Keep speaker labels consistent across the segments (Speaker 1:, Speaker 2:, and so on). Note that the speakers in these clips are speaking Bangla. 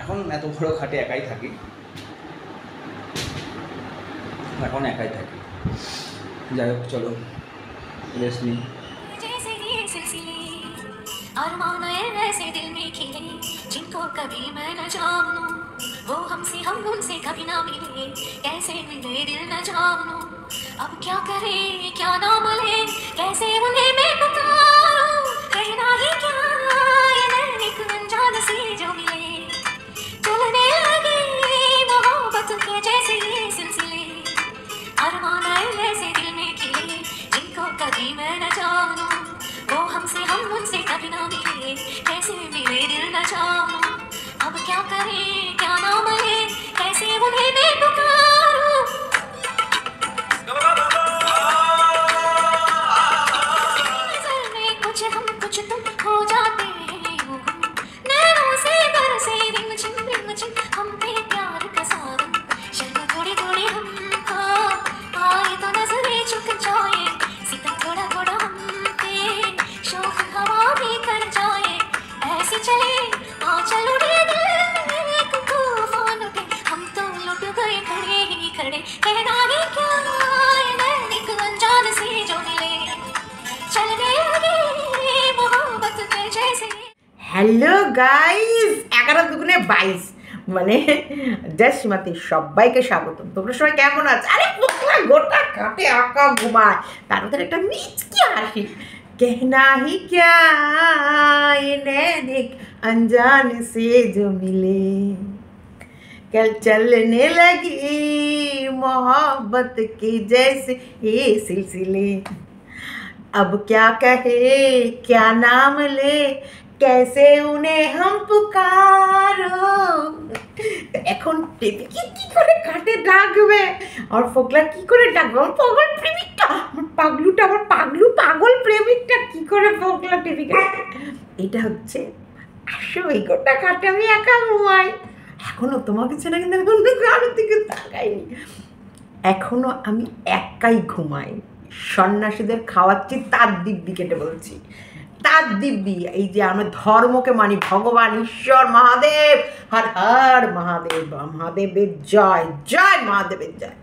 Speaker 1: এখন এত বড় খাটে একাই থাকি, এখন একাই থাকি। যাই হোক, চলো রেস্ট নিই।
Speaker 2: ऐसे दिल में खिले जिनको कभी मैं न जानूं, वो हमसे हम उनसे कभी ना मिले, कैसे मिले दिल न जानूं। अब क्या करे क्या नाम ले, कैसे उन्हें मैं पुकारूं, कहना ही क्या ये नैन एक अनजान से जो मिले, चलने लगे मोहब्बत के जैसे ये सिलसिले, अरमान ऐसे दिल में खिले जिनको कभी मैं न जानूं, वो हमसे हम उनसे कभी ना मिले, कैसे मिले दिल न जानूं। अब क्या करे क्या नाम ले, कैसे उन्हें मैं पुकारूं। नज़र में कुछ हम कुछ तुम हो जाते हैं यूं, नैनों से बरसे रिमझिम हम पे प्यार का सावन, शर्म थोड़ी थोड़ी हमको आए तो नजरें झुक जाए, सितम थोड़ा थोड़ा हम पे शौक हवा भी कर जाए, ऐसे चले आंचल उड़े दिल में एक तूफान उठे, हम तो लुट गए खड़े ही खड़े, कहना ही क्या ये नैन एक अनजान से जो मिले, चलने लगे मोहब्बत के जैसे।
Speaker 3: হ্যালো গাইস, 11×22 মানে জয়সীমাতে সবাইকে স্বাগতম। তোমরা সবাই কেমন আছো? আরে পোকলা গোটা কাটে আঁকা ঘুমায়, তার মধ্যে একটা মিচকি হাসি। कहना ही क्या ये नैन एक अनजान से जो मिले, कल चलने लगी मोहब्बत के जैसे ये सिलसिले, अब क्या कहे क्या नाम ले, कैसे उन्हें हम पुकारो। এখন টেপিকে কি করে কাটে ডাকবে আর ফোকলা কি করে ডাকবে? আমার পাগল প্রেমিকটা, আমার পাগলুটা, আমার পাগল প্রেমিকটা কি করে ফোকলা টেপিকে। এটা হচ্ছে আসলে গোটা কাটে আমি একা ঘুমাই। এখনো তোমাকে ছেড়ে কিন্তু অন্য কারোর দিকে তাকাইনি, এখনো আমি একাই ঘুমাই। সন্ন্যাসীদের খাওয়াচ্ছি তার দিব্যি কেটে বলছি, তার দিব্যি। এই যে আমরা ধর্মকে মানি, ভগবান ঈশ্বর মহাদেব, হর হর মহাদেব, মহাদেবের জয়, জয় মহাদেবের জয়।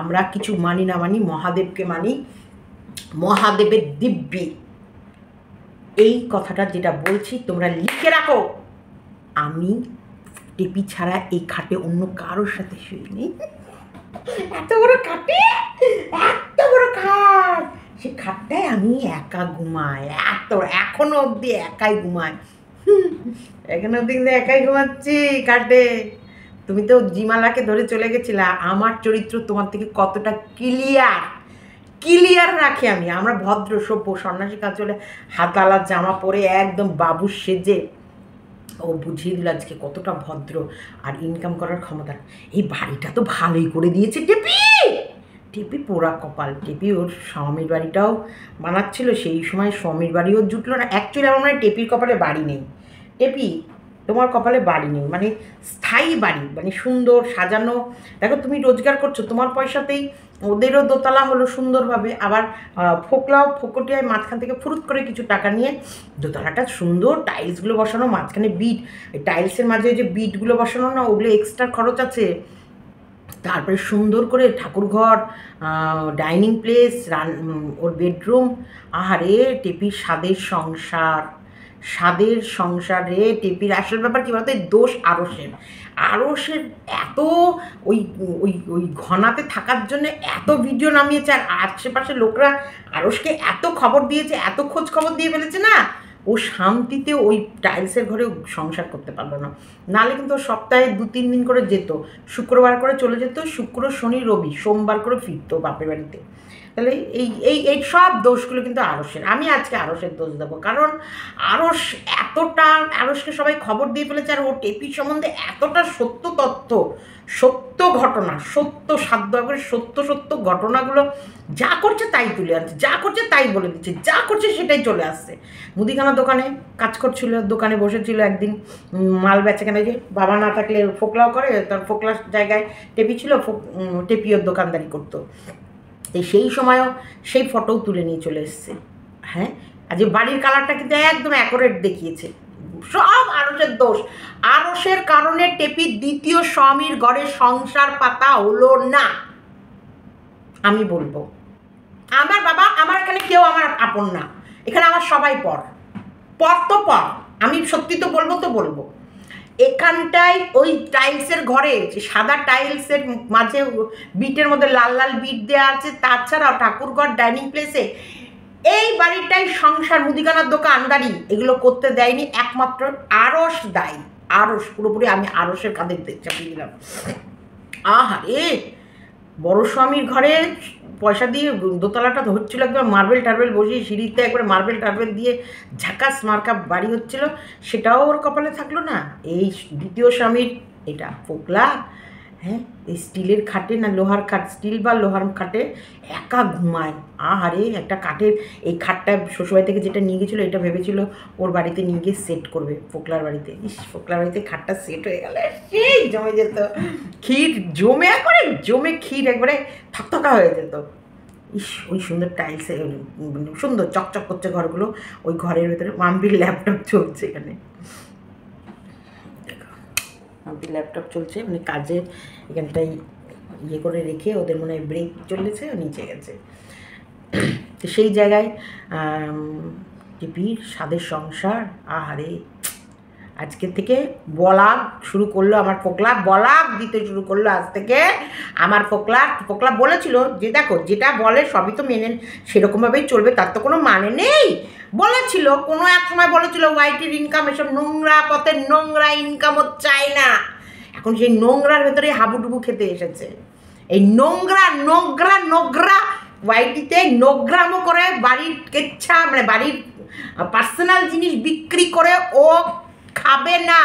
Speaker 3: আমরা কিছু মানি না মানি, মহাদেবকে মানি, মহাদেবের দিব্যি। এই কথাটা যেটা বলছি তোমরা লিখে রাখো, আমি টেপি ছাড়া এই খাটে অন্য কারোর সাথে শুইনি। এত বড় খাটে, এত বড় খাট, সে খাটটায় আমি একা ঘুমাই, এখনো অবধি একাই ঘুমাই। এখনো অবধি কিন্তু একাই ঘুমাচ্ছি খাটে। তুমি তো জিমালাকে ধরে চলে গেছিলা, আমার চরিত্র তোমার থেকে কতটা ক্লিয়ার রাখি আমি। আমরা ভদ্র সভ্য সন্ন্যাসী কাজ চলে হাতালা জামা পরে একদম বাবু সেজে ও বুঝিয়ে দিল আজকে কতটা ভদ্র আর ইনকাম করার ক্ষমতা। এই বাড়িটা তো ভালোই করে দিয়েছে টেপি পোড়া কপাল। টেপি ওর স্বামীর বাড়িটাও বানাচ্ছিল, সেই সময় স্বামীর বাড়িও জুটলো না। অ্যাকচুয়ালি আমার মানে টেপির কপালে বাড়ি নেই। টেপি তোমার কপালে বাড়ি নেই, মানে স্থায়ী বাড়ি, মানে সুন্দর সাজানো। দেখো তুমি রোজগার করছো, তোমার পয়সাতেই ওদেরও দোতলা হলো সুন্দরভাবে, আবার ফোকলাও ফোকটিয়ায় মাঝখান থেকে ফুরুত করে কিছু টাকা নিয়ে দোতলাটা সুন্দর, টাইলসগুলো বসানো, মাঝখানে বিট, টাইলসের মাঝে যে বিটগুলো বসানো না, ওগুলো এক্সট্রা খরচ আছে। তারপরে সুন্দর করে ঠাকুরঘর, ডাইনিং প্লেস, ওর বেডরুম। আহারে টেপির স্বাদের সংসার রে টেপির। আসল ব্যাপার কী বলতো, দোষ আরসের এত ওই ওই ওই ঘনাতে থাকার জন্য এত ভিডিও নামিয়েছে, আর আশেপাশে লোকরা আরসকে এত খবর দিয়েছে, এত খোঁজ খবর দিয়ে ফেলেছে না, ও শান্তিতে ওই টাইলসের ঘরে সংসার করতে পারলো না। নাহলে কিন্তু সপ্তাহে 2-3 দিন করে যেত, শুক্রবার করে চলে যেত, শুক্র শনি রবি, সোমবার করে ফিরতো বাপের বাড়িতে। তাহলে এই সব দোষগুলো কিন্তু আরসের। আমি আজকে আরসের দোষ দেবো, কারণ আরসকে সবাই খবর দিয়ে ফেলেছে, আর ও টেপির সম্বন্ধে এতটা সত্য তথ্য, সত্য ঘটনা, সাধ্য করে সত্য ঘটনাগুলো যা করছে তাই তুলে আনছে, যা করছে তাই বলে দিচ্ছে, যা করছে সেটাই চলে আসছে। মুদিখানা দোকানে কাজ করছিল, দোকানে বসেছিল একদিন, মাল বেচাকেনা, যে বাবা না থাকলে ফোকলাও করে, তার ফোকলার জায়গায় টেপি ছিল, টেপিওর দোকানদারি করতো। সেই সময়ও সেই ফটোও তুলে নিয়ে চলে এসছে। হ্যাঁ, আর যে বাড়ির কালারটা কিন্তু একদম অ্যাকোরেট দেখিয়েছে, সব আরসের দোষ। আরসের কারণে টেপির দ্বিতীয় স্বামীর ঘরে সংসার পাতা হলো না। আমি বলবো, আমার বাবা, আমার এখানে কেউ আমার আপন না, এখানে আমার সবাই পর তো পর। আমি সত্যি তো বলবো এখানটায় ওই টাইলসের ঘরে, যে সাদা টাইলসের মাঝে বিটের মধ্যে লাল লাল বিট দেওয়া আছে, তাছাড়াও ঠাকুরঘর ডাইনিং প্লেসে এই বাড়িটাই সংসার, মুদিখানার দোকান, গাড়ি, এগুলো করতে দেয়নি একমাত্র আরস দায়ী। আরস পুরোপুরি আমি আরসের কাঁধে চাপিয়ে দিলাম। আহারে, বড় স্বামীর ঘরে পয়সা দিয়ে দোতলাটা হচ্ছিল, একদম মার্বেল টার্বেল বসিয়ে সিঁড়িতে একবারে মার্বেল টার্বেল দিয়ে ঝাঁকাস মার্কা বাড়ি হচ্ছিল, সেটাও ওর কপালে থাকলো না। এই দ্বিতীয় স্বামীর এটা ফোকলা, হ্যাঁ, এই স্টিলের খাটে না লোহার খাট, স্টিল বা লোহার খাটে একা ঘুমায়। আহারে, একটা কাঠের এই খাটটা শ্বশুরবাড়ি থেকে যেটা নিয়ে গেছিলো, এটা ভেবেছিল ওর বাড়িতে নিয়ে গিয়ে সেট করবে, ফোকলার বাড়িতে। ফোকলার বাড়িতে খাটটা সেট হয়ে গেলে সেই জমে যেত ক্ষীর, জমে ক্ষীর একবারে থকথকা হয়ে যেত। ওই সুন্দর টাইলসে সুন্দর চকচক করছে ঘরগুলো, ওই ঘরের ভেতরে মাম্পির ল্যাপটপ চলছে, এখানে মাম্পির ল্যাপটপ চলছে, মানে কাজে এখানটাই ইয়ে করে রেখে ওদের মনে হয় ব্রেক চলেছে, নিচে গেছে। তো সেই জায়গায় টিপির স্বাদের সংসার, আহারে, আজকে থেকে বলাগ শুরু করলো আমার ফোকলা, বলাগ দিতে শুরু করলো আজ থেকে আমার ফোকলা বলেছিল যে দেখো যেটা বলে সবই তো মেনে সেরকমভাবেই চলবে, তার তো কোনো মানে নেই। বলেছিল কোনো এক সময় বলেছিল ওয়াইটির ইনকাম এসব নোংরা পথে নোংরা ইনকামও চায় না। এখন সেই নোংরার ভেতরে হাবুডুবু খেতে এসেছে। এই নোংরা ওয়াইটিতে নোংরামও করে, বাড়ির কেচ্ছা মানে বাড়ির পার্সোনাল জিনিস বিক্রি করে ও খাবে না।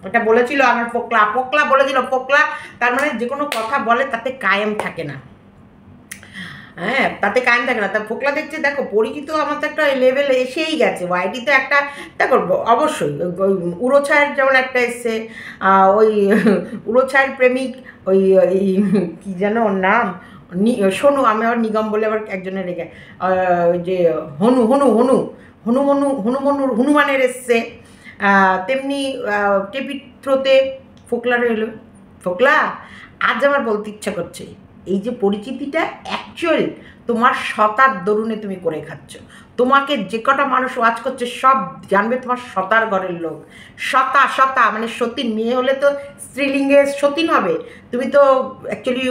Speaker 3: ওটা বলেছিল আমার ফোকলা বলেছিল। ফোকলা তার মানে যে কোনো কথা বলে তাতে কায়েম থাকে না, হ্যাঁ, তাতে কায়েম থাকে না। তা ফোকলা দেখছে, দেখো পরিচিত আমার তো একটা লেভেল এসেই গেছে। ওয়াইটিতে একটা দেখো অবশ্যই ওই উড়োছায়ের যেমন একটা এসছে, ওই উড়োছায়ের প্রেমিক, ওই কী যেন ওর নাম, সোনু, আমি আবার নিগম বলে আবার একজনের রেখে, যে হনুমানের এসছে, তেমনি টেপির থ্রোতে ফোকলা রইল। ফোকলা, আজ আমার বলতে ইচ্ছা করছে, এই যে পরিচিতিটা অ্যাকচুয়াল তোমার সতার দরুনে তুমি করে খাচ্ছ। তোমাকে যে কটা মানুষ ওয়াচ করছে সব জানবে তোমার সতার ঘরের লোক। সতা মানে সতীন, মেয়ে হলে তো স্ত্রীলিঙ্গে সতীন হবে, তুমি তো অ্যাকচুয়ালি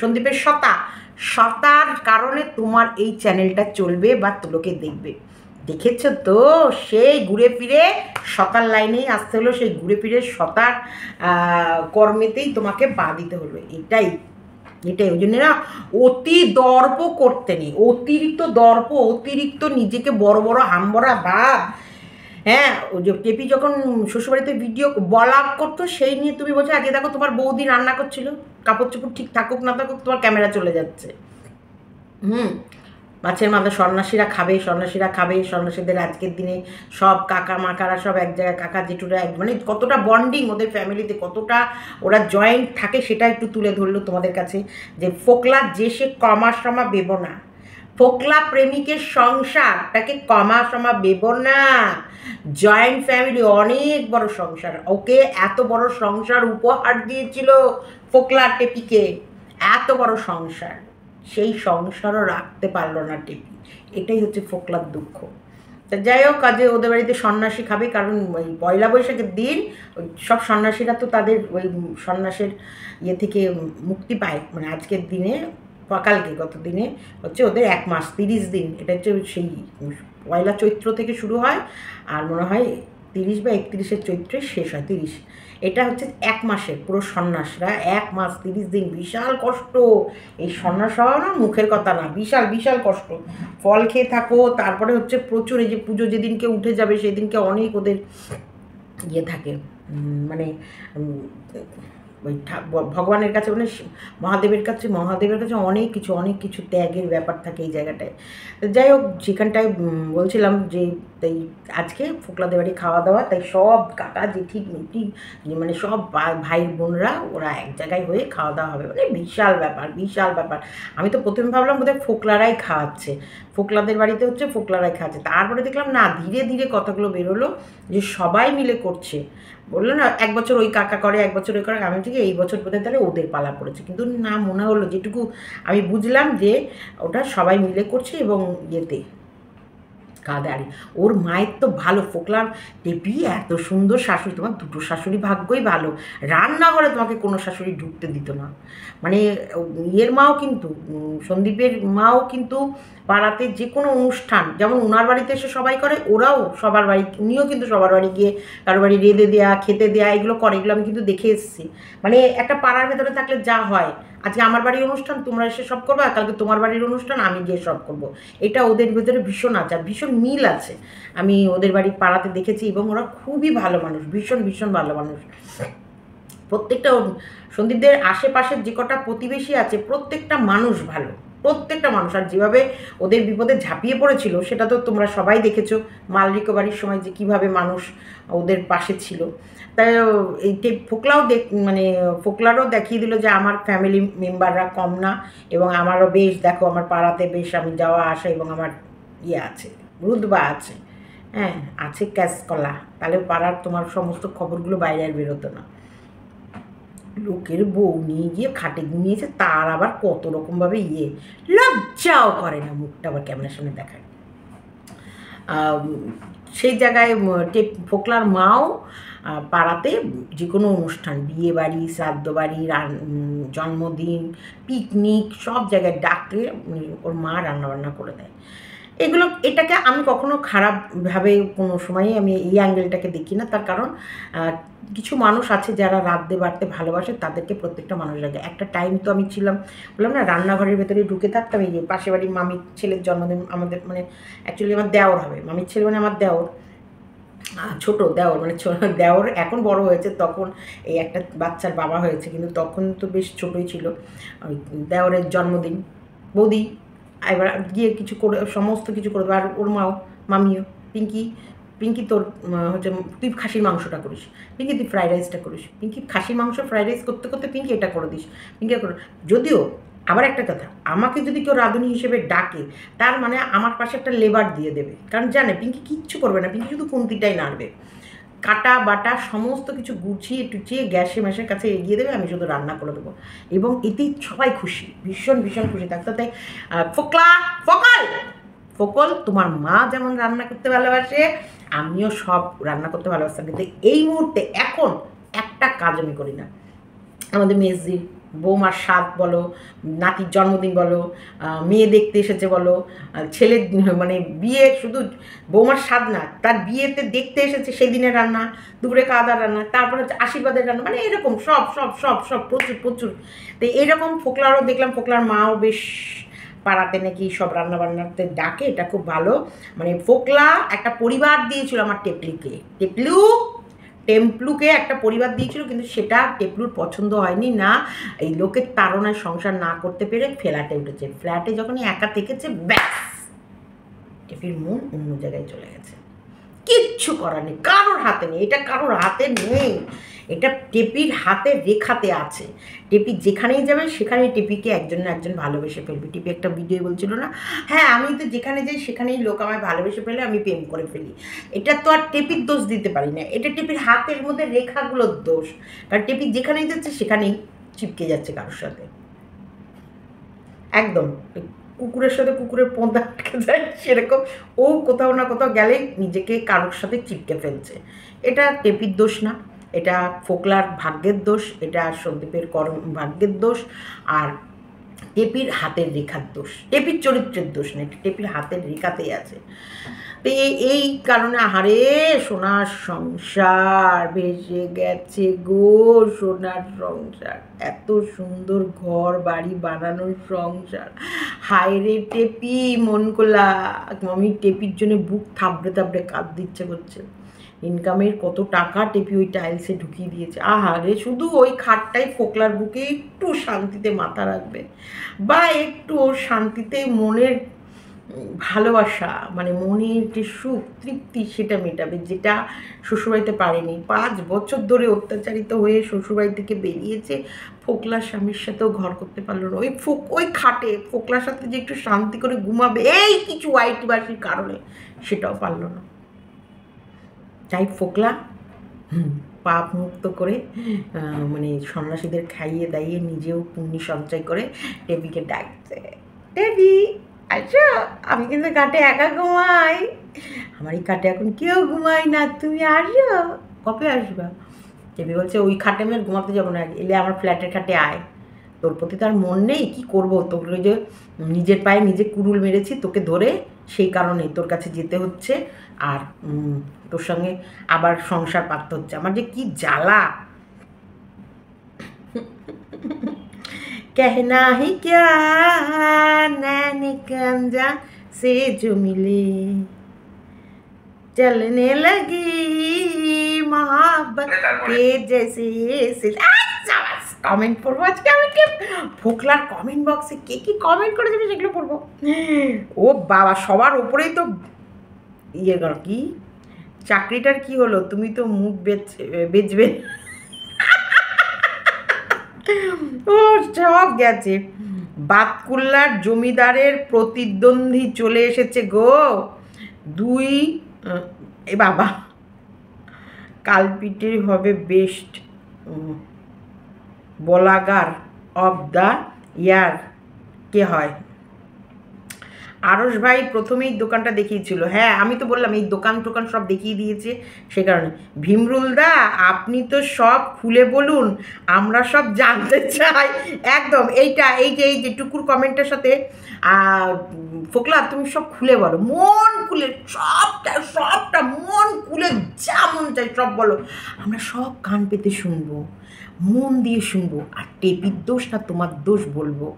Speaker 3: সন্দীপের সতার কারণে তোমার এই চ্যানেলটা চলবে বা লোকে দেখবে। দেখেছ তো, সেই ঘুরে ফিরে সতার লাইনেই আসতে হলো, সেই ঘুরে ফিরে সতার কর্মেতেই তোমাকে পা দিতে হলো। এটাই ওই জন্য না অতি দর্প করতে নেই, অতিরিক্ত দর্প, অতিরিক্ত নিজেকে বড় বড় হামবড়া ভাব। হ্যাঁ, ওই যে টেপি যখন শ্বশুরবাড়িতে ভিডিও ব্লগ করতো, সেই নিয়ে তুমি বলছো আজকে দেখো তোমার বৌদি রান্না করছিল, কাপড় চোপড় ঠিক থাকুক না থাকুক তোমার ক্যামেরা চলে যাচ্ছে। মাছের মাথা সন্ন্যাসীরা খাবে, সন্ন্যাসীদের আজকের দিনে সব কাকা মাকারা সব এক জায়গায়, কাকা জেঠুরা মানে কতটা বন্ডিং ওদের ফ্যামিলিতে, কতটা ওরা জয়েন্ট থাকে, সেটা একটু তুলে ধরলো তোমাদের কাছে। যে ফোকলা যে সে কমা সমা বেব না, ফোকলা প্রেমিকের সংসারটাকে কমা সমা বেব না। জয়েন্ট ফ্যামিলি, অনেক বড় সংসার, ওকে এত বড় সংসার উপহার দিয়েছিল ফোকলা টেপিকে, এত বড় সংসার, সেই সংসারও রাখতে পারলো না টেপি। এটাই হচ্ছে ফোকলার দুঃখ। তা যাই হোক, কাজে ওদের বাড়িতে সন্ন্যাসী খাবে, কারণ ওই পয়লা বৈশাখের দিন ওই সব সন্ন্যাসীরা তো তাদের ওই সন্ন্যাসের ইয়ে থেকে মুক্তি পায়, মানে আজকের দিনে কালকে গত দিনে হচ্ছে ওদের 1 মাস 30 দিন, এটা হচ্ছে সেই পয়লা চৈত্র থেকে শুরু হয়, আর মনে হয় 30 বা 31 চৈত্রে শেষ হয়, 30। এটা হচ্ছে 1 মাসের পুরো সন্ন্যাসরা 1 মাস 30 দিন, বিশাল কষ্ট। এই সন্ন্যাস হওয়া না মুখের কথা না, বিশাল কষ্ট। ফল খেয়ে থাকো, তারপরে হচ্ছে প্রচুর এই যে পুজো যেদিনকে উঠে যাবে সেদিনকে অনেক ওদের ইয়ে থাকে, মানে ওই ভগবানের কাছে, মানে মহাদেবের কাছে অনেক কিছু ত্যাগের ব্যাপার থাকে এই জায়গাটায়। যাই হোক, সেখানটায় বলছিলাম যে তাই আজকে ফোকলাদের বাড়ি খাওয়া দাওয়া, তাই সব কাকা জেঠি মিটি মানে সব ভাই বোনরা ওরা এক জায়গায় হয়ে খাওয়া দাওয়া হবে, মানে বিশাল ব্যাপার। আমি তো প্রথমে ভাবলাম বোধহয় ফোকলারাই খাওয়াচ্ছে, ফোকলাদের বাড়িতে হচ্ছে ফোকলারাই খাওয়াচ্ছে, তারপরে দেখলাম না, ধীরে ধীরে কথাগুলো বেরোলো যে সবাই মিলে করছে। বললো না এক বছর ওই কাকা করে, এক বছর ওই করে, আমি ঠিক এই বছর বোধহয় তাহলে ওদের পালা পড়েছে, কিন্তু না মনে হলো, যেটুকু আমি বুঝলাম যে ওটা সবাই মিলে করছে। এবং ইয়েতে কাদারি ওর মায়ের তো ভালো, ফোকলার টেপি এত সুন্দর শাশুড়ি, তোমার দুটো শাশুড়ি ভাগ্যই ভালো, রান্নাঘরে তোমাকে কোনো শাশুড়ি ঢুকতে দিত না। মানে ইয়ের মাও কিন্তু, সন্দীপের মাও কিন্তু পাড়াতে যে কোনো অনুষ্ঠান, যেমন ওনার বাড়িতে এসে সবাই করে, ওরাও সবার বাড়ি, উনিও কিন্তু সবার বাড়ি গিয়ে কারো বাড়ি রেঁধে দেওয়া, খেতে দেওয়া, এগুলো করে। এগুলো আমি কিন্তু দেখে এসেছি। মানে একটা পাড়ার ভেতরে থাকলে যা হয়, আজকে আমার বাড়ির অনুষ্ঠান তোমরা এসে সব করবে, আর কালকে তোমার বাড়ির অনুষ্ঠান আমি গিয়ে সব করবো, এটা ওদের ভেতরে ভীষণ আছে, আর ভীষণ মিল আছে। আমি ওদের বাড়ির পাড়াতে দেখেছি, এবং ওরা খুবই ভালো মানুষ, ভীষণ ভীষণ ভালো মানুষ। প্রত্যেকটা সন্দীপদের আশেপাশের যে কটা প্রতিবেশী আছে প্রত্যেকটা মানুষ ভালো, প্রত্যেকটা মানুষ। আর যেভাবে ওদের বিপদে ঝাঁপিয়ে পড়েছিল সেটা তো তোমরা সবাই দেখেছো, মাল রিকভারির সময় যে কীভাবে মানুষ ওদের পাশে ছিল। তাই এই ফোকলাও মানে ফোকলারও দেখিয়ে দিল যে আমার ফ্যামিলি মেম্বাররা কম না, এবং আমারও বেশ দেখো আমার পাড়াতে বেশ আমি যাওয়া আসা, এবং আমার ইয়ে আছে, রুদবা আছে, হ্যাঁ আছে ক্যাশকলা, তাহলে পাড়ার তোমার সমস্ত খবরগুলো বাইরে আর বেরোতো না। লোকের বউ নিয়ে গিয়ে খাটে ঘুমিয়েছে, তার আবার কত রকমভাবে ইয়ে, লজ্জাও করে না মুখটা আবার ক্যামেরার সামনে দেখায়। সেই জায়গায় ফোকলার মাও পাড়াতে যে কোনো অনুষ্ঠান, বিয়ে বাড়ি, শ্রাদ্ধ বাড়ি, জন্মদিন, পিকনিক, সব জায়গায় ডাকলে ওর মা রান্নাবান্না করে দেয়। এটাকে আমি কখনো খারাপভাবে কোনো সময়ই আমি এই অ্যাঙ্গেলটাকে দেখি না। তার কারণ কিছু মানুষ আছে যারা রাঁধতে বাড়তে ভালোবাসে, তাদেরকে প্রত্যেকটা মানুষ লাগে। একটা টাইম তো আমি ছিলাম, বললাম না, রান্নাঘরের ভেতরে ঢুকে থাকতাম। এই যে পাশে বাড়ির মামির ছেলের জন্মদিন, আমাদের মানে অ্যাকচুয়ালি আমার দেওর হবে, মামির ছেলে মানে আমার দেওর, ছোট দেওর, মানে দেওর এখন বড় হয়েছে, তখন এই একটা বাচ্চার বাবা হয়েছে, কিন্তু তখন তো বেশ ছোটোই ছিল। ওই দেওরের জন্মদিন, বৌদি এবার গিয়ে কিছু করে, সমস্ত কিছু করে দেবে। আর ওর মাও, মামিও, পিঙ্কি তোর হচ্ছে তুই খাসির মাংসটা করিস, পিঙ্কি তুই ফ্রাইড রাইসটা করিস, পিঙ্কি খাসির মাংস ফ্রাইড রাইস করতে করতে পিঙ্কি এটা করে দিস, পিঙ্কি করে। যদিও আবার একটা কথা, আমাকে যদি কেউ রাঁধুনি হিসেবে ডাকে, তার মানে আমার পাশে একটা লেবার দিয়ে দেবে, কারণ জানে পিঙ্কি কিচ্ছু করবে না, পিঙ্কি শুধু খুন্তিটাই নাড়বে, কাটা বাটা সমস্ত কিছু গুছিয়ে টুচিয়ে গ্যাসে ম্যাসের কাছে এগিয়ে দেবে, আমি শুধু রান্না করে দেবো। এবং এতেই সবাই খুশি, ভীষণ ভীষণ খুশি থাকতো। তাই ফোকল তোমার মা যেমন রান্না করতে ভালোবাসে, আমিও সব রান্না করতে ভালোবাসতাম, কিন্তু এই মুহূর্তে এখন একটা কাজ আমি করি না। আমাদের মেজদির বৌমার স্বাদ বলো, নাতির জন্মদিন বলো, মেয়ে দেখতে এসেছে বলো, ছেলের মানে বিয়ে, শুধু বৌমার স্বাদ না, তার বিয়েতে দেখতে এসেছে সেদিনের রান্না, দুপুরে খাওয়া দাওয়ার রান্না, তারপরে হচ্ছে আশীর্বাদের রান্না, মানে এরকম সব সব সব সব প্রচুর প্রচুর। তো এইরকম ফোকলারও দেখলাম, ফোকলার মাও বেশ পাড়াতে নাকি সব রান্নাবান্নাতে ডাকে, এটা খুব ভালো। মানে ফোকলা একটা পরিবার দিয়েছিল আমার টেম্পলুকে একটা পরিবার দিয়েছিল, কিন্তু সেটা টেপলুর পছন্দ হয়নি, না এই লোকের তাড়নায় সংসার না করতে পেরে ফ্ল্যাটে উঠেছে। ফ্ল্যাটে যখনই একা থেকেছে, ব্যাস টেপির মন অন্য জায়গায় চলে গেছে। কিচ্ছু করার নেই, কারোর হাতে নেই, এটা কারোর হাতে নেই, এটা টেপির হাতে রেখাতে আছে। টেপি যেখানেই যাবে সেখানেই টেপিকে একজন না একজন ভালোবেসে ফেলবে। টেপি একটা ভিডিও বলছিল না, হ্যাঁ আমি তো যেখানে যাই সেখানেই লোক আমায় ভালোবেসে ফেলে, আমি প্রেম করে ফেলি। এটা তো আর টেপির দোষ দিতে পারি না, এটা টেপির হাতের মধ্যে রেখাগুলোর দোষ। কারণ টেপি যেখানেই যাচ্ছে সেখানেই চিপকে যাচ্ছে কারোর সাথে, একদম কুকুরের সাথে কুকুরের পোঁদা আটকে যায় সেরকম ও কোথাও না কোথাও গেলেই নিজেকে কারোর সাথে চিপকে ফেলছে। এটা টেপির দোষ না, এটা ফোকলার ভাগ্যের দোষ, এটা সন্দীপের ভাগ্যের দোষ, আর টেপির হাতের রেখার দোষ, টেপির চরিত্রের দোষ না, এটা টেপির হাতের রেখাতেই আছে। তো এই কারণে হারে সোনার সংসার ভেসে গেছে গো, সোনার সংসার, এত সুন্দর ঘর বাড়ি বানানোর সংসার, হায় রে টেপি মন কোলা। আমি টেপির জন্য বুক থাবড়ে থাবড়ে কাঁদতে ইচ্ছে করছে। ইনকামের কত টাকা টেপি ওই টাইলসে ঢুকিয়ে দিয়েছে, আহারে শুধু ওই খাটটাই ফোকলার বুকে একটু শান্তিতে মাথা রাখবে, বা একটু ওর শান্তিতে মনের ভালোবাসা, মানে মনের যে সুখ তৃপ্তি সেটা মেটাবে, যেটা শ্বশুরবাড়িতে পারেনি। 5 বছর ধরে অত্যাচারিত হয়ে শ্বশুরবাড়ি থেকে বেরিয়েছে, ফোকলার স্বামীর সাথেও ঘর করতে পারলো না। ওই খাটে ফোকলার সাথে যে একটু শান্তি করে ঘুমাবে, এই কিছু ওয়াইটিবাসীর কারণে সেটাও পারলো না। তাই ফোকলা পাপ মুক্ত করে মানে সন্ন্যাসীদের খাইয়ে দাইয়ে নিজেও পুণ্যি সঞ্চয় করে টেপিকে ডাকছে, টেপি আচ্ছা আমি কিন্তু কাটে একা ঘুমাই, আমার এই কাটে এখন কেউ ঘুমায় না, তুমি আসো, কবে আসবা? টেপি বলছে ওই খাটে আমি আর ঘুমাতে যাবো না, এলে আমার ফ্ল্যাটের খাটে আয়, তোর প্রতি তার মন নেই, কি করবো, তোকে যে নিজের পায়ে নিজে কুড়ুল মেরেছি তোকে ধরে, সেই কারণে তোর কাছে যেতে হচ্ছে, আর তোর সঙ্গে আবার সংসার পাততে হচ্ছে, আমার যে কি জ্বালা। कहना ही क्या नैने कंजा से जो मिले चलने लगी मोहब्बत के जैसे কমেন্ট পড়বো আজকে আমি, ফোকলার কমেন্ট বক্সে কে কি কমেন্ট করেছে সেগুলো পড়বো। ও বাবা, সবার ওপরেই তো ইয়ে কর, কি চাকরিটার কি হলো, তুমি তো মুখ বেচবে, ও সব গেছে। বাতকুল্লার জমিদারের প্রতিদ্বন্দ্বী চলে এসেছে গো, দুই এ বাবা, কালপিটের হবে best blogger of the year কে হয়? আরশ ভাই প্রথমেই দোকানটা দেখিয়েছিল, হ্যাঁ আমি তো বললাম এই দোকান টোকান সব দেখিয়ে দিয়েছে, সে কারণে। ভীমরুলদা আপনি তো সব খুলে বলুন, আমরা সব জানতে চাই, একদম এইটা এই যে টুকুর কমেন্টের সাথে ফোকলা তুমি সব খুলে বলো, মন খুলে সবটা মন খুলে যা মন চাই সব বলো, আমরা সব কান পেতে শুনবো, মন দিয়ে শুনবো, আর টেপির দোষ না তোমার দোষ বলবো,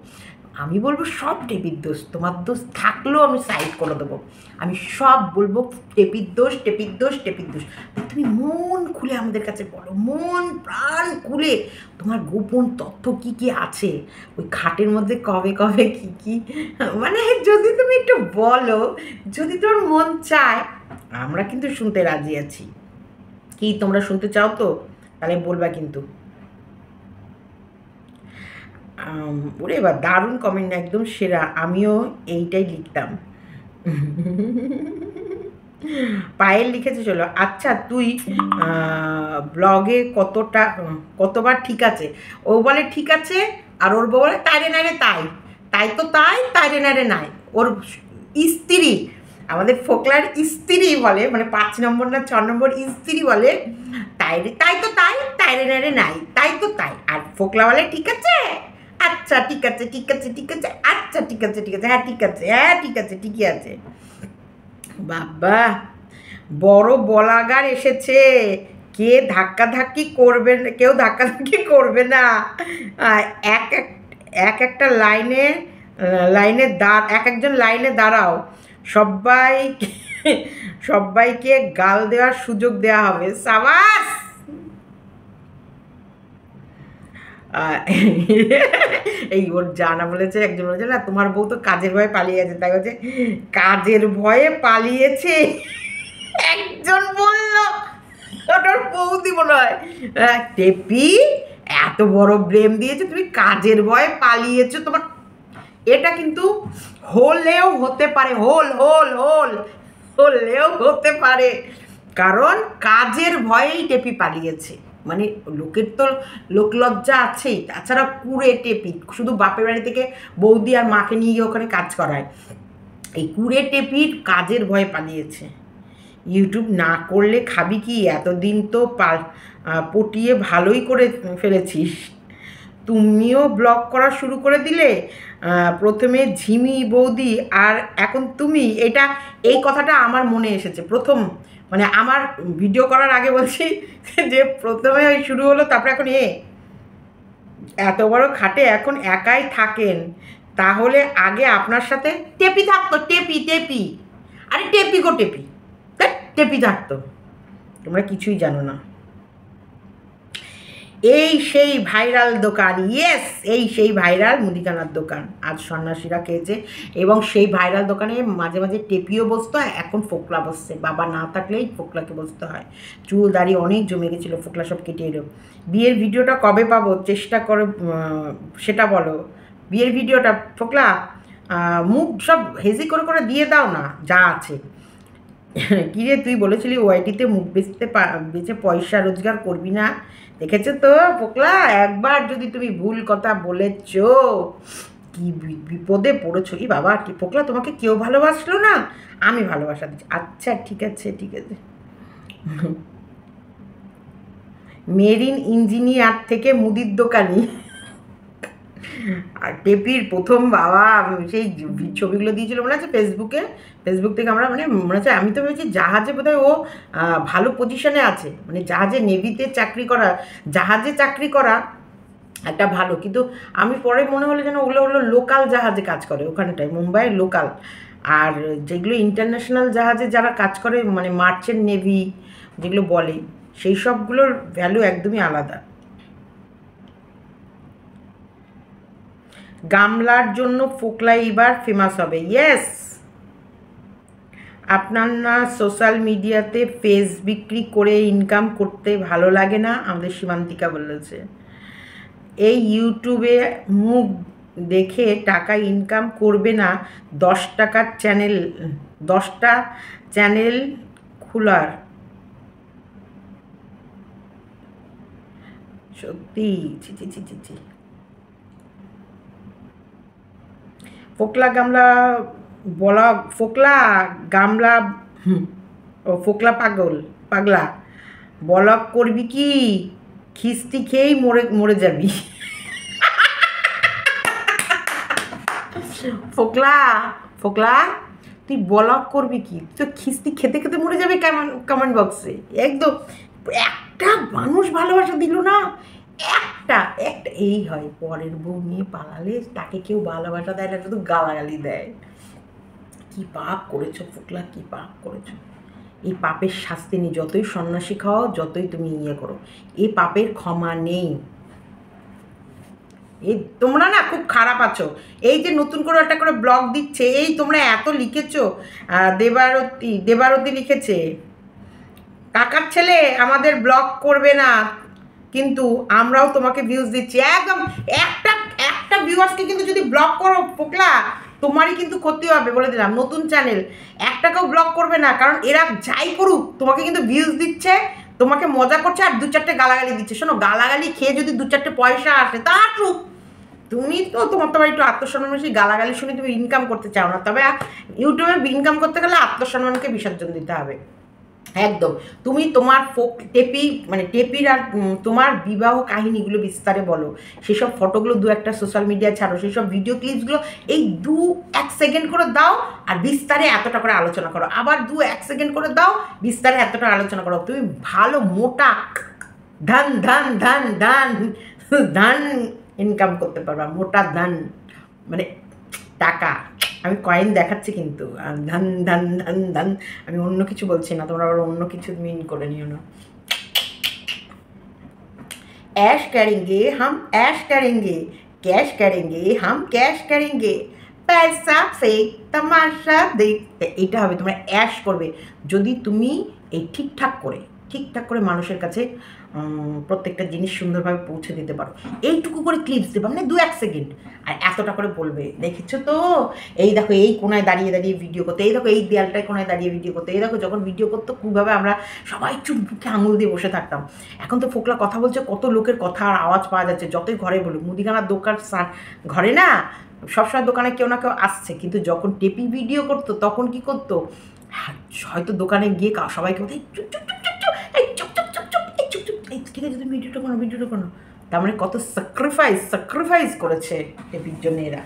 Speaker 3: আমি বলবো সব টেপির দোষ, তোমার দোষ থাকলেও আমি সাইড করে দেবো, আমি সব বলবো টেপির দোষ টেপির দোষ টেপির দোষ। তুমি মন খুলে আমাদের কাছে বলো, মন প্রাণ খুলে তোমার গোপন তথ্য কি কি আছে ওই খাটের মধ্যে, কবে কবে কি কি, মানে যদি তুমি একটু বলো, যদি তোমার মন চায় আমরা কিন্তু শুনতে রাজি আছি। কি তোমরা শুনতে চাও তো? তাহলে বলবা কিন্তু। ওরে এবার দারুণ কমেন্ট, একদম সেরা, আমিও এইটাই লিখতাম। পায়েল লিখেছে চলো, আচ্ছা তুই ব্লগে কতবার ঠিক আছে, ও বলে ঠিক আছে, আর ওর বউ বলে তাই রে নাই রে তাই, তাই তো তাই রে নাই রে নাই, ওর স্ত্রী, আমাদের ফোকলার স্ত্রী বলে, মানে 5 নম্বর না 6 নম্বর স্ত্রী বলে তাই তো তাই রে নাই রে নাই, তাই তো তাই, আর ফোকলা বলে ঠিক আছে, আচ্ছা ঠিক আছে আচ্ছা ঠিক আছে হ্যাঁ ঠিক আছে ঠিকই আছে। বাবা বড় বলাগার এসেছে, কেউ ধাক্কাধাক্কি করবে না, একটা একজন লাইনে দাঁড়াও, সবাইকে গাল দেওয়ার সুযোগ দেওয়া হবে, সাবাস। এই ওর জানা বলেছে, একজন বলেছে না তোমার বউ তো কাজের ভয়ে পালিয়ে গেছে, তাই বলছে কাজের ভয়ে পালিয়েছে, একজন বলল, ওটার বৌদি মনে হয়, টেপি এত বড় ব্লেম দিয়েছে, তুমি কাজের ভয়ে পালিয়েছো, তোমার এটা কিন্তু হলেও হতে পারে, হলেও হতে পারে, কারণ কাজের ভয়েই টেপি পালিয়েছে, মানে লোকের তো লোকলজ্জা আছেই, তাছাড়া কুড়ে টেপি শুধু বাপের বাড়ি থেকে বৌদি আর মাকে নিয়ে গিয়ে ওখানে কাজ করায়, এই কুড়ে টেপির কাজের ভয়ে পালিয়েছে। ইউটিউব না করলে খাবি কি, এতদিন তো পটিয়ে ভালোই করে ফেলেছিস, তুমিও ব্লগ করা শুরু করে দিলে, প্রথমে ঝিমি বৌদি আর এখন তুমি, এই কথাটা আমার মনে এসেছে প্রথম, মানে আমার ভিডিও করার আগে বলছি যে প্রথমে ওই শুরু হলো, তারপরে এখন এত বড় খাটে এখন একাই থাকেন, তাহলে আগে আপনার সাথে টেপি থাকতো, টেপি আরে টেপি গো টেপি থাকতো, তোমরা কিছুই জানো না। এই সেই ভাইরাল দোকান, এই সেই ভাইরাল মুদিখানার দোকান, আজ সন্ন্যাসীরা খেয়েছে, এবং সেই ভাইরাল দোকানে মাঝে মাঝে টেপিও বসতে হয়, এখন ফোকলা বসছে, বাবা না থাকলেই ফোকলাকে বসতে হয়, চুল দাড়ি অনেক জমে গেছিলো, ফোকলা সব কেটে এলো। বিয়ের ভিডিওটা কবে পাবো, চেষ্টা করে সেটা বলো, বিয়ের ভিডিওটা ফোকলা মুখ সব হেজি করে দিয়ে দাও না, যা আছে কিরে তুই বলেছিলি ওআইটিতে মুখ বেচে পয়সা রোজগার করবি না, দেখেছো তো পোকলা, একবার যদি তুমি ভুল কথা বলেছ কি বিপদে পড়েছো। ই বাবা, কি পোকলা, তোমাকে কেউ ভালোবাসলো না, আমি ভালোবাসা দিচ্ছি। আচ্ছা ঠিক আছে ঠিক আছে। মেরিন ইঞ্জিনিয়ার থেকে মুদির দোকানি। আর টেপির প্রথম বাবা সেই ছবিগুলো দিয়েছিল মনে আছে ফেসবুকে, ফেসবুক থেকে আমরা মানে মনে হচ্ছে, আমি তো ভেবেছি জাহাজে বোধহয় ও ভালো পজিশনে আছে, মানে জাহাজে নেভিতে চাকরি করা, জাহাজে চাকরি করা একটা ভালো, কিন্তু আমি পরে মনে হলো যেন ওগুলো হলো লোকাল জাহাজে কাজ করে ওখানটায়, মুম্বাইয়ের লোকাল। আর যেগুলো ইন্টারন্যাশনাল জাহাজে যারা কাজ করে, মানে মার্চেন্ট নেভি যেগুলো বলে, সেই সবগুলোর ভ্যালু একদমই আলাদা। গামলার জন্য ফোকলা এবার ফেমাস হবে। ইয়েস, আপনার না সোশ্যাল মিডিয়াতে ফেস বিক্রি করে ইনকাম করতে ভালো লাগে না? আমাদের সীমান্তিকা বলেছে। এই ইউটিউবে মুখ দেখে টাকা ইনকাম করবে না, 10 টাকার চ্যানেল, 10টা চ্যানেল খোলার, সত্যি ছি ছি ছি ছি ছি। ফোকলা গামলা বলা, ফোকলা গামলা, ও ফোকলা পাগলা বলক করবি কি, খিস্তি খেয়েই মরে মরে যাবি। ফোকলা তুই ব্লগ করবি কি, তুই তো খিস্তি খেতে খেতে মরে যাবে কমেন্ট বক্সে। একদম একটা মানুষ ভালোবাসা দিল না, একটা এই হয়, পরের বউ নিয়ে পালালে তাকে কেউ ভালোবাসা দেয় না, শুধু গালাগালি দেয়। কি পাপ করেছো ফোকলা, কি পাপ করেছো। এই পাপের শাস্তি নেই, যতই সন্ন্যাসী খাও, যতই তুমি করো, এই পাপের ক্ষমা নেই। এই তোমরা না খুব খারাপ আছো। এই যে নতুন করে একটা করে ব্লগ দিচ্ছে, এই তোমরা এত লিখেছো, দেবারতী লিখেছে কাকার ছেলে আমাদের ব্লগ করবে না, কিন্তু আমরাও তোমাকে ভিউজ দিচ্ছি। একদম একটা ভিউয়ার্সকে কিন্তু যদি ব্লক করো পোকলা, তোমারই কিন্তু ক্ষতি হবে বলে দিলাম। নতুন চ্যানেল, একটাকেও ব্লক করবে না, কারণ এরা যাই করুক তোমাকে কিন্তু ভিউজ দিচ্ছে, তোমাকে মজা করছে, আর 2-4টে গালাগালি দিচ্ছে। শোনো, গালাগালি খেয়ে যদি 2-4টে পয়সা আসে তা আসুক, তুমি তো তোমার একটু আত্মসম্মান বেশি, গালাগালি শুনে তুমি ইনকাম করতে চাও না। তবে ইউটিউবে ইনকাম করতে গেলে আত্মসম্মানকে বিসর্জন দিতে হবে একদম। তুমি তোমার টেপির আর তোমার বিবাহ কাহিনীগুলো বিস্তারে বলো, সেসব ফটোগুলো 2-একটা সোশ্যাল মিডিয়া ছাড়ো, সেসব ভিডিও ক্লিপসগুলো এই 2-1 সেকেন্ড করে দাও, আর বিস্তারে এতটা করে আলোচনা করো, আবার 2-1 সেকেন্ড করে দাও, বিস্তারে এতটা আলোচনা করো। তুমি ভালো মোটা ধান ধান ধান ধান ধান ইনকাম করতে পারবা, মোটা ধান মানে টাকা। আমি কয়েন দেখাচ্ছি কিন্তু, ধান ধান ধান ধান, আমি অন্য কিছু বলছি না, তোমরা আবার অন্য কিছু মিন করে নিও না। ऐश करेंगे हम ऐश करेंगे, कैश करेंगे हम कैश करेंगे, पैसा फेक तमाशा देख, এটা হবে। তোমরা অ্যাশ করবে যদি তুমি এই ঠিকঠাক করে মানুষের কাছে প্রত্যেকটা জিনিস সুন্দরভাবে পৌঁছে দিতে পারো। এইটুকু করে ক্লিপস দেবে, মানে 2-1 সেকেন্ড, আর এতটা করে বলবে দেখেছো তো, এই দেখো এই কোনায় দাঁড়িয়ে দাঁড়িয়ে ভিডিও করতে, এই দেখো এই দেয়ালটায় কোনায় দাঁড়িয়ে ভিডিও করতে, এই দেখো যখন ভিডিও করতো কীভাবে আমরা সবাই চুপ বুকে আঙুল দিয়ে বসে থাকতাম। এখন তো ফোকলা কথা বলছে, কত লোকের কথা আর আওয়াজ পাওয়া যাচ্ছে, যতই ঘরে বলুক। মুদিখানার দোকান ঘরে না সবসময় দোকানে কেউ না কেউ আসছে, কিন্তু যখন টেপি ভিডিও করতো তখন কি করতো, হয়তো দোকানে গিয়ে সবাইকে বলতে চুপ চুপ চুপ চুপ চুপ, এই চুপ চুপ চুপ চুপ, এই চুপ চুপ, এই ঠিক আছে তুমি ভিডিওটা করো। তার মানে কত স্যাক্রিফাইস করেছে টেপির জন্য এরা।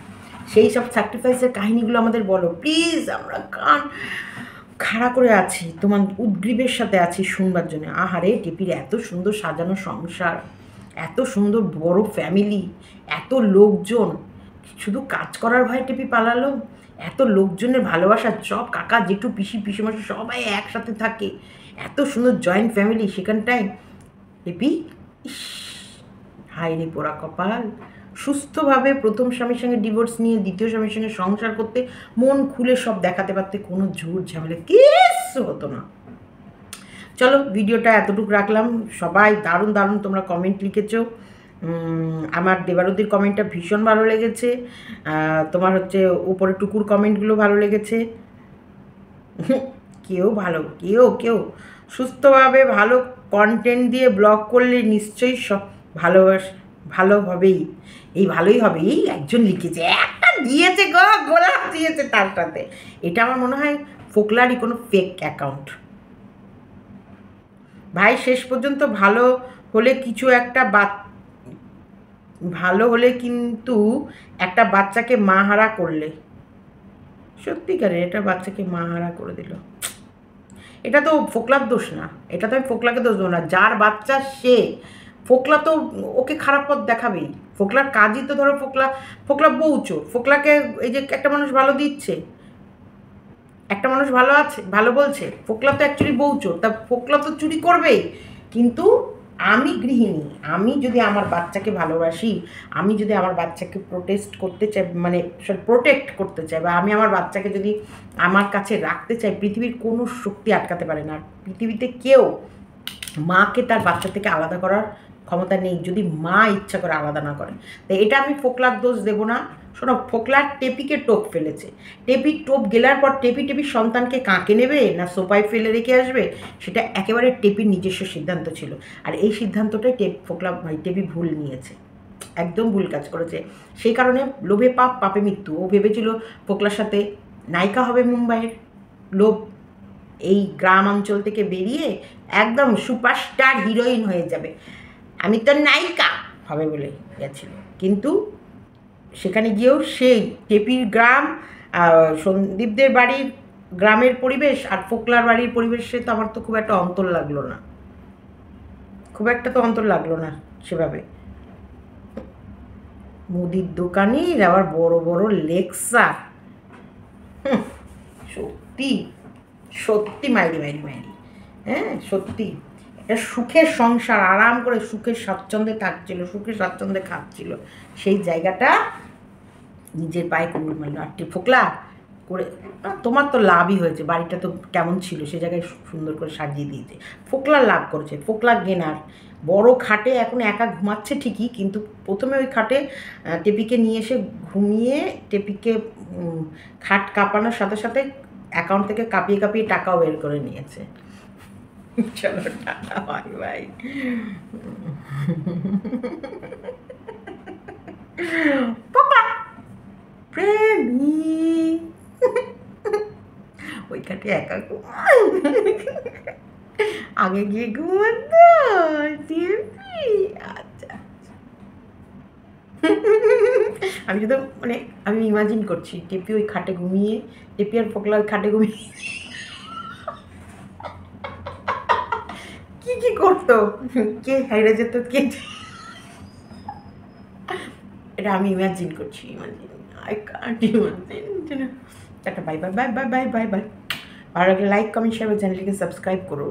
Speaker 3: সেই সব স্যাক্রিফাইসের কাহিনিগুলো আমাদের বলো প্লিজ, আমরা কান খাড়া করে আছি, তোমার উদ্গ্রীবের সাথে আছি শুনবার জন্য। আহারে, টেপির এত সুন্দর সাজানো সংসার, এত সুন্দর বড় ফ্যামিলি, এত লোকজন, শুধু কাজ করার ভয় টেপি পালালো। এত লোকজনের ভালোবাসা, সব কাকা জেঠু পিসি পিসিমাসি সবাই একসাথে থাকে, এত সুন্দর জয়েন্ট ফ্যামিলি, সেখানটায় টেপি হায় রে পোড়া কপাল। সুস্থভাবে প্রথম স্বামীর সঙ্গে ডিভোর্স নিয়ে দ্বিতীয় স্বামীর সঙ্গে সংসার করতে, মন খুলে সব দেখাতে পারতে, কোনো ঝুট ঝামেলা কিছু হতো না। চলো ভিডিওটা এতটুকু রাখলাম। সবাই দারুণ তোমরা কমেন্ট লিখেছো। আমার দেবারতীর কমেন্টটা ভীষণ ভালো লেগেছে, তোমার হচ্ছে উপরে টুকুর কমেন্টগুলো ভালো লেগেছে। কেউ ভালো কেউ সুস্থভাবে ভালো কন্টেন্ট দিয়ে ব্লগ করলে নিশ্চয়ই সব ভালো হবেই। এই ভালোই হবে, এই একজন লিখেছে, একটা দিয়েছে গো, গোলাপ দিয়েছে তার সাথে। এটা আমার মনে হয় ফোকলারই কোনো ফেক অ্যাকাউন্ট। ভাই শেষ পর্যন্ত ভালো হলে কিছু একটা ভালো হলে কিন্তু একটা বাচ্চাকে মাহারা করলে, সত্যিকারে এটা বাচ্চাকে মাহারা করে দিল। এটা তো ফোকলার দোষ না, এটা তো আমি ফোকলাকে দোষ দেবো না, যার বাচ্চা সে। ফোকলা তো ওকে খারাপ পথ দেখাবেই। ফোকলার কাজই তো ধরো ফোকলা বউচো, ফোকলাকে এই যে একটা মানুষ ভালো দিচ্ছে, একটা মানুষ ভালো আছে ভালো বলছে, ফোকলা তো অ্যাকচুয়ালি বউচোর, তা ফোকলা তো চুরি করবেই। কিন্তু আমি গৃহিণী, আমি যদি আমার বাচ্চাকে ভালোবাসি, আমি যদি আমার বাচ্চাকে প্রোটেক্ট করতে চাই, বা আমি আমার বাচ্চাকে যদি আমার কাছে রাখতে চাই, পৃথিবীর কোনো শক্তি আটকাতে পারে না। পৃথিবীতে কেউ মাকে তার বাচ্চা থেকে আলাদা করার ক্ষমতা নেই, যদি মা ইচ্ছা করে আলাদা না করে। তো এটা আমি ফোকলার দোষ দেবো না। শোনো, ফোকলার টেপিকে টোপ ফেলেছে, টেপি টোপ গেলার পর টেপির সন্তানকে কাঁকে নেবে না সোপায় ফেলে রেখে আসবে, সেটা একেবারে টেপির নিজস্ব সিদ্ধান্ত ছিল। আর এই সিদ্ধান্তটাই টেপি ভুল নিয়েছে, একদম ভুল কাজ করেছে। সেই কারণে লোভে পাপ, পাপে মৃত্যু। ও ভেবেছিল ফোকলার সাথে নায়িকা হবে মুম্বাইয়ের, লোভ এই গ্রাম অঞ্চল থেকে বেরিয়ে একদম সুপারস্টার হিরোইন হয়ে যাবে, আমি তো নায়িকা হবে বলে গেছিল। কিন্তু সেখানে গিয়েও সেই টেপির গ্রাম, সন্দীপদের বাড়ির গ্রামের পরিবেশ আর ফোকলার বাড়ির পরিবেশে তো আমার তো খুব একটা অন্তর লাগলো না, সেভাবে। মুদির দোকানির আবার বড় বড় লেকচার, সত্যি মাইরি, হ্যাঁ সত্যি। একটা সুখের সংসার, আরাম করে সুখের স্বাচ্ছন্দ্যে থাকছিল, সুখের স্বাচ্ছন্দ্যে খাচ্ছিল, সেই জায়গাটা নিজের পায়ে কুড়ুল মারল। আর ফোকলা করে তোমার তো লাভই হয়েছে, বাড়িটা তো কেমন ছিল সে জায়গায় সুন্দর করে সাজিয়ে দিয়েছে, ফোকলার লাভ করেছে। ফোকলা গেনার, বড় খাটে এখন একা ঘুমাচ্ছে ঠিকই, কিন্তু প্রথমে ওই খাটে টেপিকে নিয়ে এসে ঘুমিয়ে টেপিকে খাট কাঁপানোর সাথে সাথে অ্যাকাউন্ট থেকে কাঁপিয়ে টাকাও বের করে নিয়েছে। চলো টাটা, বাই। প্রেমী ওই খাটে একা আগে গিয়ে ঘুমাতো। আচ্ছা, আমি শুধু আমি ইমাজিন করছি টেপি ওই খাটে ঘুমিয়ে, টেপি আর ফোকলা ওই খাটে ঘুমিয়ে কি করতো, কে হাইরে যেত, কে, এটা আমি ইমাজিন করছি, আই কান্ট ইমাজিন। একটা বাই। ভালো লাগলে লাইক, কমেন্ট, শেয়ার, চ্যানেলটিকে সাবস্ক্রাইব করো।